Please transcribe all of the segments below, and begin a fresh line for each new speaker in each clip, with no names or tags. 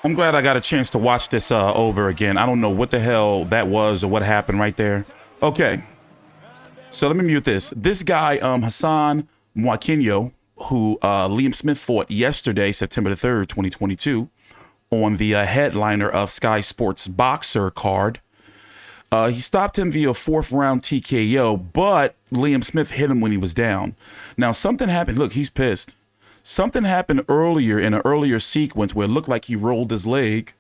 I'm glad I got a chance to watch this over again. I don't know what the hell that was or what happened right there. Okay. So let me mute this. This guy, Hassan Mwakinyo, who Liam Smith fought yesterday, September the 3rd, 2022, on the headliner of Sky Sports Boxer card. He stopped him via 4th round TKO, but Liam Smith hit him when he was down. Now, something happened. Look, he's pissed. Something happened earlier in an earlier sequence where it looked like he rolled his leg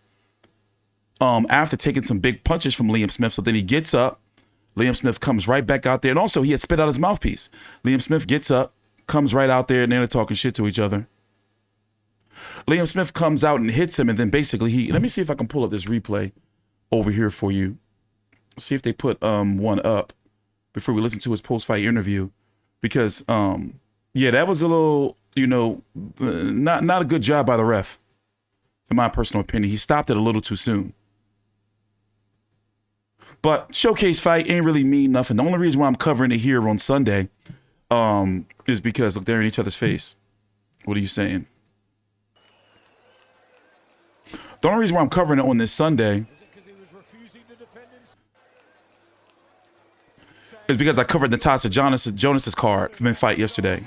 after taking some big punches from Liam Smith. So then he gets up. Liam Smith comes right back out there. And also, he had spit out his mouthpiece. Liam Smith gets up, comes right out there, and they're talking shit to each other. Liam Smith comes out and hits him, and then basically let me see if I can pull up this replay over here for you. See if they put one up before we listen to his post-fight interview. Because, yeah, that was a little, not a good job by the ref, in my personal opinion. He stopped it a little too soon. But showcase fight ain't really mean nothing. The only reason why I'm covering it here on Sunday is because, look, they're in each other's face. What are you saying? The only reason why I'm covering it on this Sunday is because I covered Natasha Jonas's card from the fight yesterday.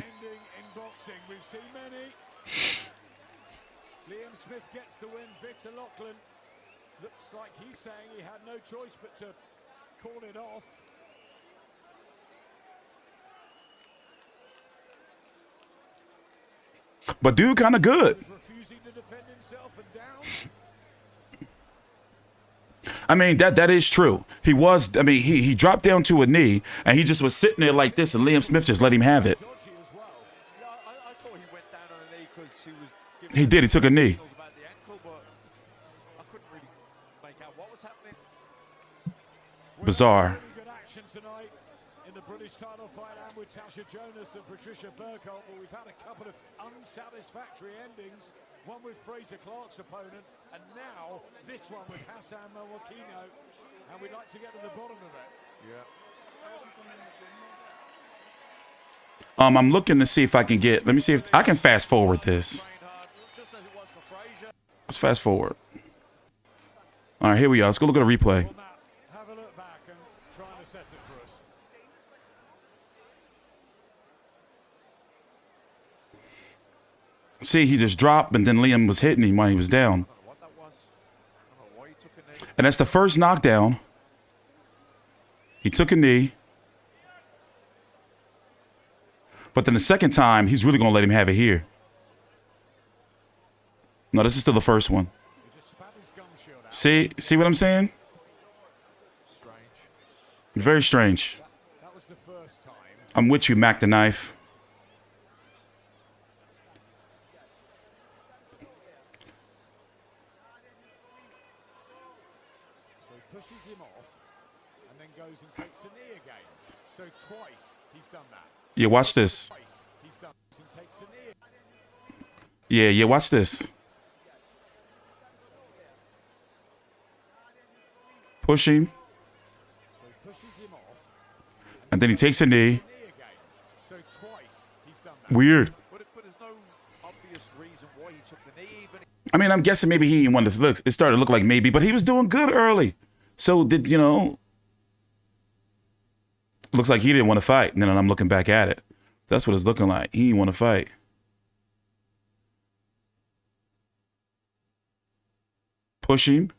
Liam Smith gets the win. Victor Lachlan looks like he's saying he had no choice but to call it off.
But dude, kind of good.
Refusing to defend himself and down.
I mean, that is true. He was, I mean, he dropped down to a knee, and he just was sitting there like this, and Liam Smith just let him have it. He did. He took a knee. Bizarre.
We've had a couple of unsatisfactory endings. One with Fraser Clark's opponent, and now this one with Hassan Mwakinyo. And we'd like to get to the bottom of it. Yeah.
I'm looking to see if I can get. Let me see if I can fast forward this. Let's fast forward. All right, here we are. Let's go look at a replay.
Have a look back and try and assess it for us.
See, he just dropped, and then Liam was hitting him while he was down. And that's the first knockdown. He took a knee. But then the second time, he's really going to let him have it here. No, this is still the first one. See what I'm saying? Very strange. I'm with you, Mac the Knife.
Pushes him off and then goes and takes a knee again. So twice he's done that.
Yeah, watch this.
He's done and takes a knee.
Yeah, watch this. Push him.
So he pushes him off.
And then he takes a knee.
So twice he's done that.
Weird.
But there's no obvious reason why he took the knee. Even
I mean, I'm guessing maybe he didn't want to look. It started to look like maybe, but he was doing good early. So looks like he didn't want to fight. And then I'm looking back at it. That's what it's looking like. He didn't want to fight. Push him.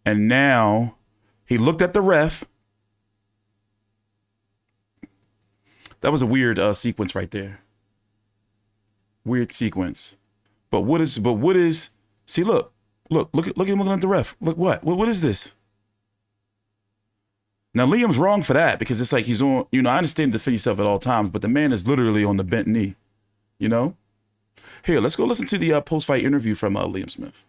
And now he looked at the ref. That was a weird sequence right there. Weird sequence. But what is, see, look at him looking at the ref. Look, what is this? Now, Liam's wrong for that because it's like he's on, I understand defend yourself at all times, but the man is literally on the bent knee, Here, let's go listen to the post-fight interview from Liam Smith.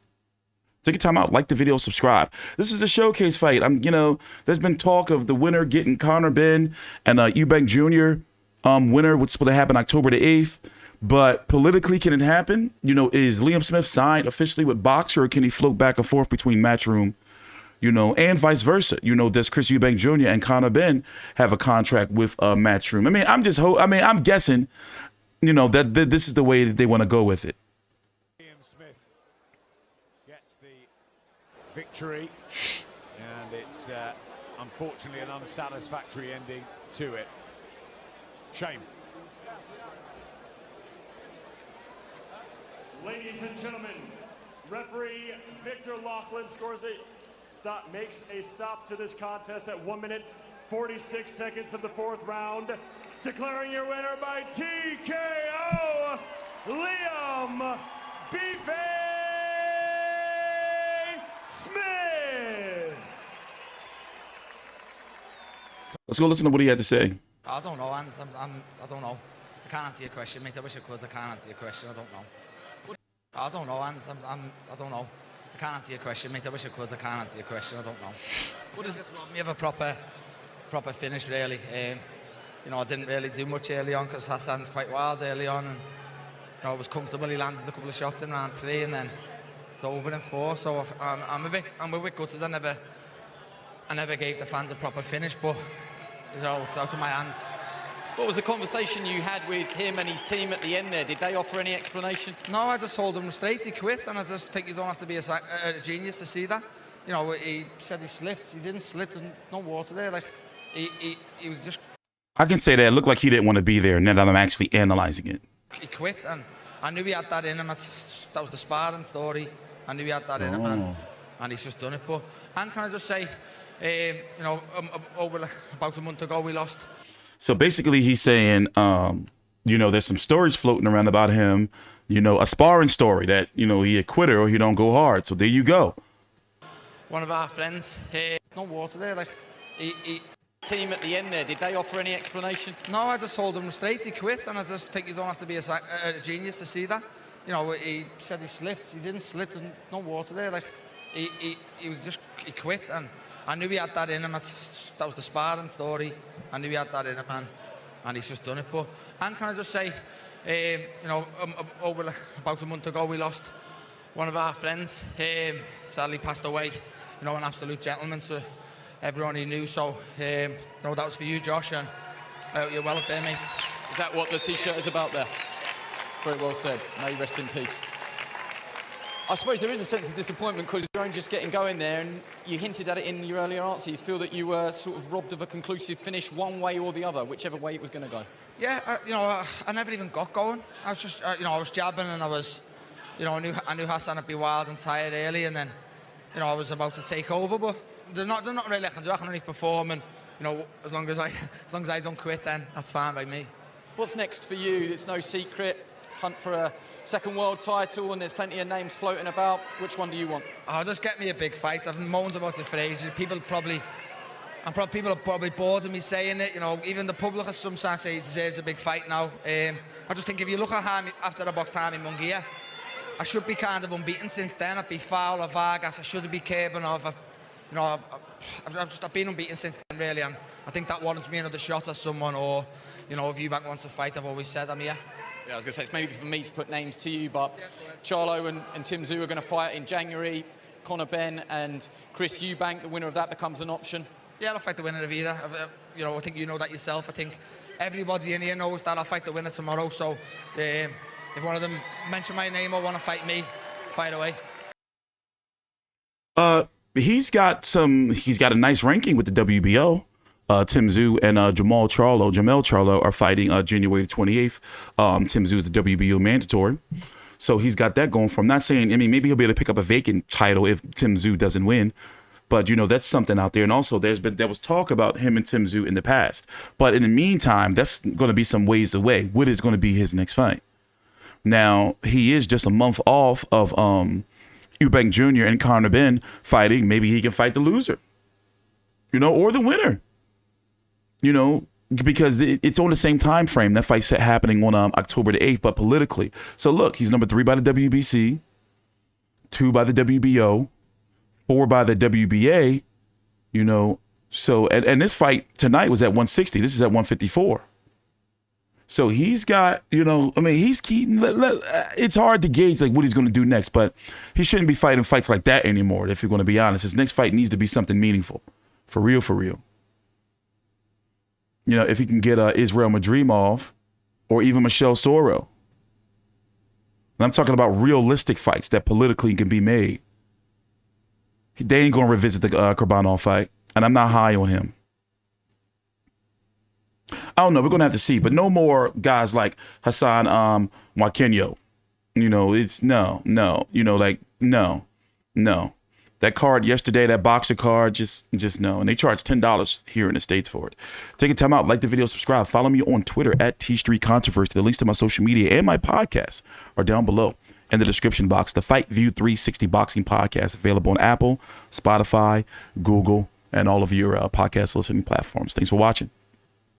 Take your time out, like the video, subscribe. This is a showcase fight. There's been talk of the winner getting Conor Ben and Eubank Jr. Winner, what's supposed to happen October the 8th. But politically, can it happen? Is Liam Smith signed officially with Boxer, or can he float back and forth between Matchroom? And vice versa. Does Chris Eubank Jr. and Conor Ben have a contract with Matchroom? I mean, I'm guessing, that this is the way that they want to go with it.
Liam Smith gets the victory, and it's unfortunately an unsatisfactory ending to it. Shame.
Ladies and gentlemen, referee Victor Laughlin makes a stop to this contest at 1 minute 46 seconds of the fourth round, declaring your winner by TKO, Liam Beefy Smith.
Let's go listen to what he had to say.
I don't know, I don't know. I can't answer your question, mate. I wish I could. I can't answer your question. I don't know. I don't know, I don't know. I can't answer your question, mate. I wish I could. I can't answer your question. I don't know. What does it rob me of a proper finish, really? You know, I didn't really do much early on because Hassan's quite wild early on, and you know, I was comfortable. He landed a couple of shots in round 3, and then it's over in 4. So I'm a bit gutted. I never gave the fans a proper finish, but you know, it's out of my hands.
What was the conversation you had with him and his team at the end there? Did they offer any explanation?
No, I just told him straight he quit, and I just think you don't have to be a genius to see that. You know, he said he slipped. He didn't slip. There's no water there. Like, he just...
I can say that it looked like he didn't want to be there, now that I'm actually analyzing it.
He quit, and I knew he had that in him. That was the sparring story. I knew he had that in him, and he's just done it. But, and can I just say, you know, over about a month ago, we lost...
So basically he's saying, you know, there's some stories floating around about him, you know, a sparring story that, you know, he a quitter or he don't go hard. So there you go.
One of our friends, no water there, like,
Team at the end there, did they offer any explanation?
No, I just told him straight he quit, and I just think you don't have to be a genius to see that. You know, he said he slipped. He didn't slip. There's no water there. Like, he quit, and I knew he had that in him. That was the sparring story. I knew he had that in him, and he's just done it. But, and can I just say, you know, over about a month ago, we lost one of our friends. Sadly passed away. You know, an absolute gentleman to everyone he knew. So, no, that was for you, Josh, and you're well up there, mate.
Is that what the T-shirt is about there? Very well said. May you rest in peace. I suppose there is a sense of disappointment because you're only just getting going there, and you hinted at it in your earlier answer. You feel that you were sort of robbed of a conclusive finish one way or the other, whichever way it was going to go.
Yeah, you know, I never even got going. I was just, you know, I was jabbing, and I was, you know, I knew Hassan would be wild and tired early, and then, you know, I was about to take over, but there's not really I can do. I can only perform, and you know, as long as I don't quit, then that's fine by me.
What's next for you? It's no secret. Hunt for a second world title, and there's plenty of names floating about. Which one do you want?
Oh, just get me a big fight. I've moaned about it for ages. People are probably bored of me saying it. You know, even the public at some side say he deserves a big fight now. I just think if you look at Jaime, after I boxed Jaime Munguia, I should be kind of unbeaten since then. I'd be Fowler, Vargas. I should be Kerbinov. You know, I've been unbeaten since then, really, and I think that warrants me another shot at someone, or, you know, if Eubank wants to fight, I've always said I'm here.
Yeah, I was going to say, it's maybe for me to put names to you, but Charlo and Tim Tszyu are going to fight in January. Conor Benn and Chris Eubank, the winner of that becomes an option.
Yeah, I'll fight the winner of either. You know, I think you know that yourself. I think everybody in here knows that I'll fight the winner tomorrow. So if one of them mention my name or want to fight me, fight away.
He's got a nice ranking with the WBO. Tim Tszyu and Jamel Charlo are fighting January 28th. Tim Tszyu is the WBO mandatory. So he's got that going for him. Not saying, I mean, maybe he'll be able to pick up a vacant title if Tim Tszyu doesn't win. But, you know, that's something out there. And also, there was talk about him and Tim Tszyu in the past. But in the meantime, that's going to be some ways away. What is going to be his next fight? Now, he is just a month off of Eubank Jr. and Conor Benn fighting. Maybe he can fight the loser, you know, or the winner. You know, because it's on the same time frame. That fight's happening on October the 8th, but politically. So look, he's number 3 by the WBC, 2 by the WBO, 4 by the WBA. You know, so and this fight tonight was at 160. This is at 154. So he's got, you know, I mean, it's hard to gauge like what he's going to do next, but he shouldn't be fighting fights like that anymore. If you're going to be honest, his next fight needs to be something meaningful, for real, for real. You know, if he can get Israel Madrimov or even Michelle Soro. And I'm talking about realistic fights that politically can be made. They ain't going to revisit the Kurbanov fight, and I'm not high on him. I don't know. We're going to have to see. But no more guys like Hassan Mwakinyo. You know, it's no. You know, like, no. That card yesterday, that boxer card, just no. And they charge $10 here in the States for it. Take a time out, like the video, subscribe. Follow me on Twitter at @TStreetControversy. The links to my social media and my podcast are down below in the description box. The Fight View 360 Boxing Podcast, available on Apple, Spotify, Google, and all of your podcast listening platforms. Thanks for watching.